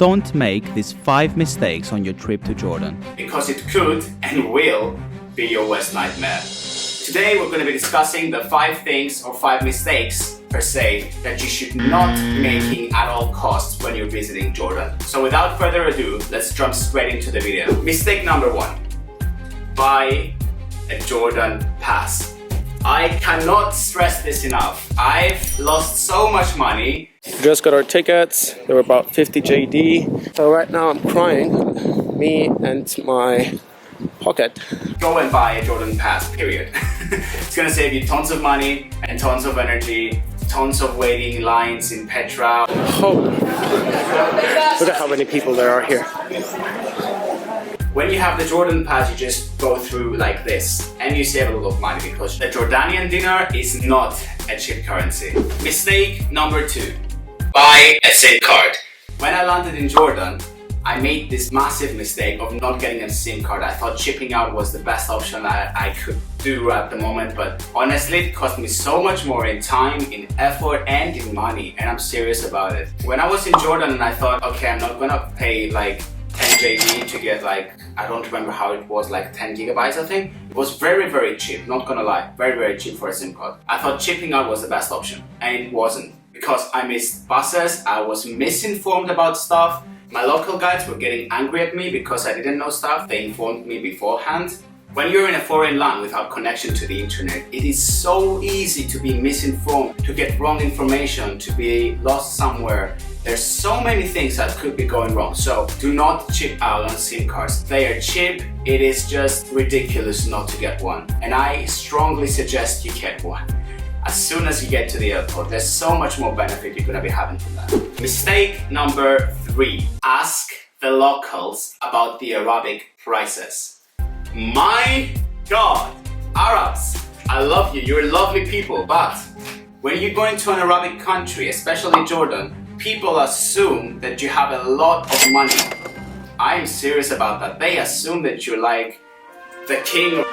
Don't make these 5 mistakes on your trip to Jordan. Because it could and will be your worst nightmare. Today we're going to be discussing the 5 things or 5 mistakes per se that you should not be making at all costs when you're visiting Jordan. So without further ado, let's jump straight into the video. Mistake number 1. Buy a Jordan pass. I cannot stress this enough. I've lost so much money. Just got our tickets. They were about 50 JD. So right now I'm crying. Me and my pocket. Go and buy a Jordan pass, period. It's gonna save you tons of money and tons of energy, tons of waiting lines in Petra. Oh, look at how many people there are here. When you have the Jordan pass, you just go through like this and you save a lot of money because the Jordanian dinar is not a cheap currency. Mistake number 2. Buy a SIM card. When I landed in Jordan, I made this massive mistake of not getting a SIM card. I thought shipping out was the best option I could do at the moment, but honestly it cost me so much more in time, in effort and in money, and I'm serious about it. When I was in Jordan and I thought, okay, I'm not gonna pay like 10 JD to get like, I don't remember how it was, like 10 gigabytes I think. It was very cheap, not gonna lie, very cheap for a SIM card. I thought shipping out was the best option, and it wasn't. Because I missed buses, I was misinformed about stuff. My local guides were getting angry at me because I didn't know stuff. They informed me beforehand. When you're in a foreign land without connection to the internet, it is so easy to be misinformed, to get wrong information, to be lost somewhere. There's so many things that could be going wrong. So do not chip out on SIM cards. They are cheap. It is just ridiculous not to get one. And I strongly suggest you get one. As soon as you get to the airport, there's so much more benefit you're gonna be having from that. Mistake number 3. Ask the locals about the Arabic prices. My God, Arabs, I love you, you're lovely people, but when you go into an Arabic country, especially Jordan, people assume that you have a lot of money. I'm serious about that. They assume that you're like the king of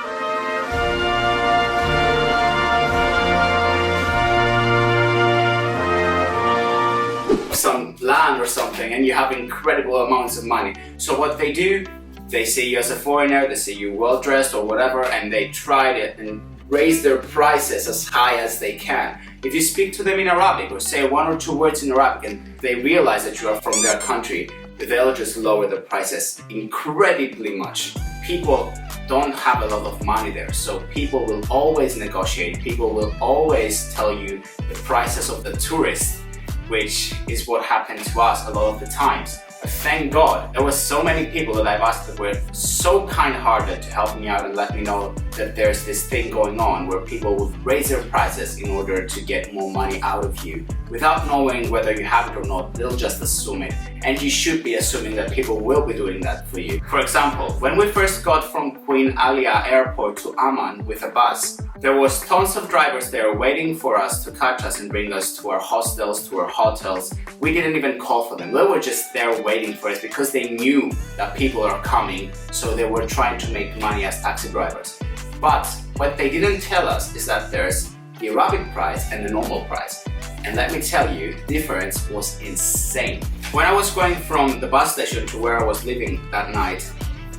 some land or something, and you have incredible amounts of money. So what they do, they see you as a foreigner, they see you well dressed or whatever, and they try to and raise their prices as high as they can. If you speak to them in Arabic or say 1 or 2 words in Arabic and they realize that you are from their country, they'll just lower the prices incredibly much. People don't have a lot of money there, so people will always negotiate. People will always tell you the prices of the tourists, which is what happened to us a lot of the times. But thank God, there were so many people that I've asked that were so kind-hearted to help me out and let me know that there's this thing going on where people would raise their prices in order to get more money out of you. Without knowing whether you have it or not, they'll just assume it. And you should be assuming that people will be doing that for you. For example, when we first got from Queen Alia Airport to Amman with a bus, there was tons of drivers there waiting for us to catch us and bring us to our hostels, to our hotels. We didn't even call for them. They were just there waiting for us because they knew that people are coming, so they were trying to make money as taxi drivers. But what they didn't tell us is that there's the Arabic price and the normal price. And let me tell you, the difference was insane. When I was going from the bus station to where I was living that night,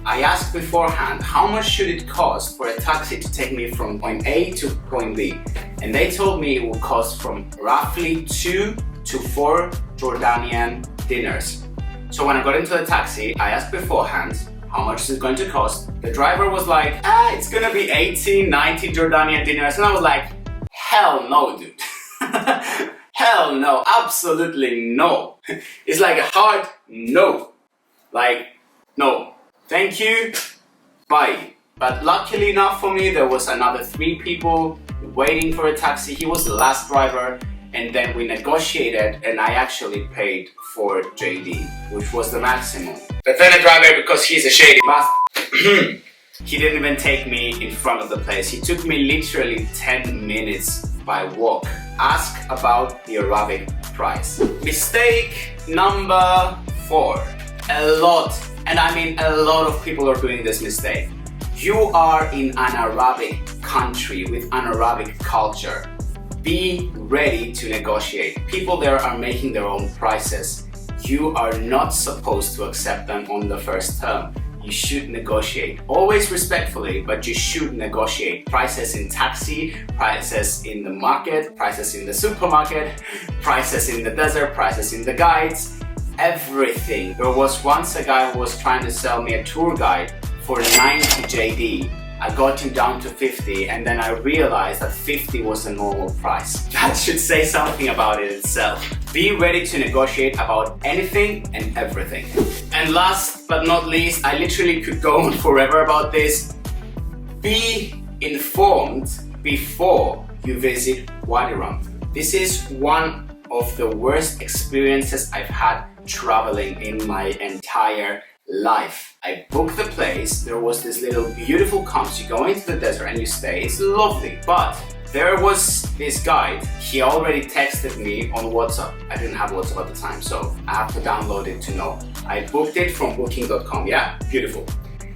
I asked beforehand how much should it cost for a taxi to take me from point A to point B. And they told me it would cost from roughly 2 to 4 Jordanian dinars. So when I got into the taxi, I asked beforehand, how much is it going to cost? The driver was like, it's gonna be 18, 19 Jordanian dinars. And I was like, hell no, dude. Hell no, absolutely no. It's like a hard no. Like, no, thank you, bye. But luckily enough for me, there was another 3 people waiting for a taxi. He was the last driver, and then we negotiated and I actually paid 4 JD, which was the maximum. But then the driver, because he's a shady bastard, he didn't even take me in front of the place. He took me literally 10 minutes by walk. Ask about the Arabic price. Mistake number 4. A lot, and I mean a lot of people are doing this mistake. You are in an Arabic country with an Arabic culture. Be ready to negotiate. People there are making their own prices. you are not supposed to accept them on the first term. You should negotiate, always respectfully, but you should negotiate. Prices in taxi, prices in the market, prices in the supermarket, prices in the desert, prices in the guides, everything. There was once a guy who was trying to sell me a tour guide for 90 JD. I got him down to 50, and then I realized that 50 was the normal price. That should say something about it itself. Be ready to negotiate about anything and everything. And last but not least, I literally could go on forever about this. Be informed before you visit Wadi Rum. This is one of the worst experiences I've had traveling in my entire life. I booked the place, there was this little beautiful camp, you go into the desert and you stay, it's lovely, but there was this guide, he already texted me on WhatsApp. I didn't have WhatsApp at the time, so I have to download it to know. I booked it from booking.com, yeah? Beautiful.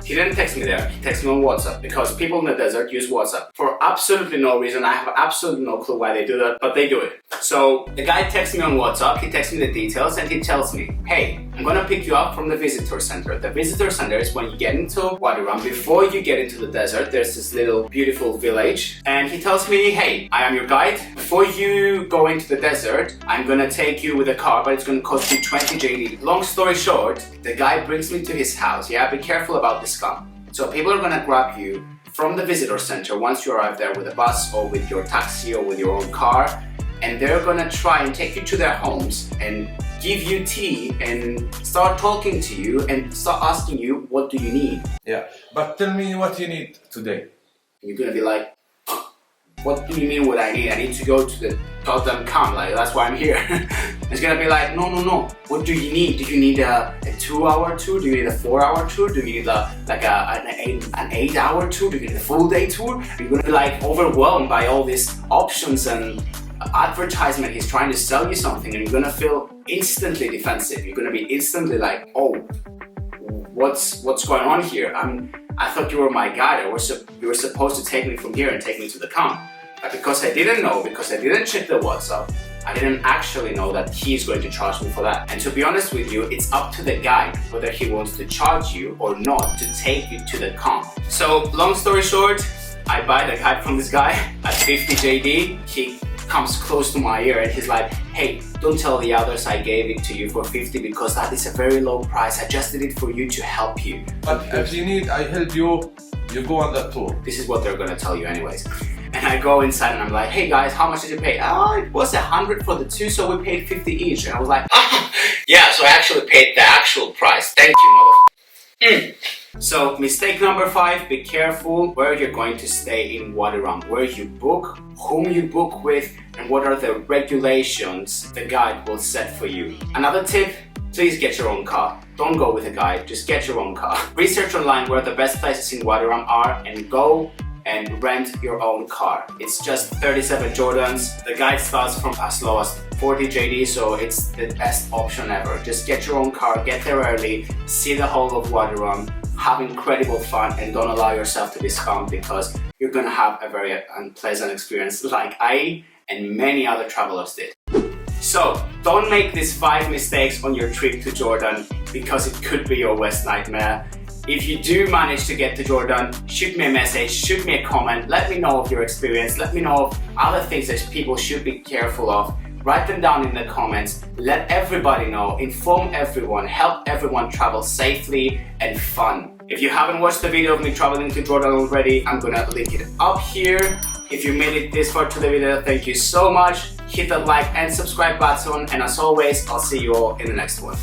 He didn't text me there, he texted me on WhatsApp because people in the desert use WhatsApp for absolutely no reason. I have absolutely no clue why they do that, but they do it. So the guy texts me on WhatsApp, he texts me the details and he tells me, hey, I'm gonna pick you up from the visitor center. The visitor center is when you get into Wadi Rum. Before you get into the desert, there's this little beautiful village. And he tells me, hey, I am your guide. Before you go into the desert, I'm gonna take you with a car, but it's gonna cost you 20 JD. Long story short, the guy brings me to his house. Yeah, be careful about this scam. So people are gonna grab you from the visitor center once you arrive there with a bus or with your taxi or with your own car, and they're gonna try and take you to their homes and give you tea and start talking to you and start asking you, what do you need? Yeah, but tell me what you need today. And you're gonna be like, what do you mean what I need? I need to go to the goddamn camp, like that's why I'm here. It's gonna be like, no, what do you need? Do you need a 2-hour tour? Do you need a 4-hour tour? Do you need an 8-hour tour? Do you need a full day tour? You're gonna be like overwhelmed by all these options and advertisement. He's trying to sell you something and you're gonna feel instantly defensive. You're gonna be instantly like, oh, what's going on here? I thought you were my guide. You were supposed to take me from here and take me to the camp. But because I didn't know, because I didn't check the WhatsApp, I didn't actually know that he's going to charge me for that. And to be honest with you, it's up to the guide whether he wants to charge you or not to take you to the camp. So long story short, I buy the guide from this guy at 50 JD. He comes close to my ear and he's like, hey, don't tell the others I gave it to you for 50 because that is a very low price. I just did it for you to help you. But if you need, I help you, you go on that tour. This is what they're gonna tell you anyways. And I go inside and I'm like, hey guys, how much did you pay? Oh, it was 100 for the two, so we paid 50 each. And I was like, yeah, so I actually paid the actual price. Thank you, mother. So mistake number 5, be careful where you're going to stay in Wadi Rum, where you book, whom you book with, and what are the regulations the guide will set for you. Another tip, please get your own car. Don't go with a guide, just get your own car. Research online where the best places in Wadi Rum are and go and rent your own car. It's just 37 Jordans. The guide starts from as low as 40 JD, so it's the best option ever. Just get your own car, get there early, see the whole of Wadi Rum, have incredible fun, and don't allow yourself to be scammed because you're gonna have a very unpleasant experience like I and many other travelers did. So don't make these 5 mistakes on your trip to Jordan because it could be your worst nightmare. If you do manage to get to Jordan, shoot me a message, shoot me a comment, let me know of your experience, let me know of other things that people should be careful of. Write them down in the comments, let everybody know, inform everyone, help everyone travel safely and fun. If you haven't watched the video of me traveling to Jordan already, I'm gonna link it up here. If you made it this far to the video, thank you so much. Hit that like and subscribe button, and as always, I'll see you all in the next one.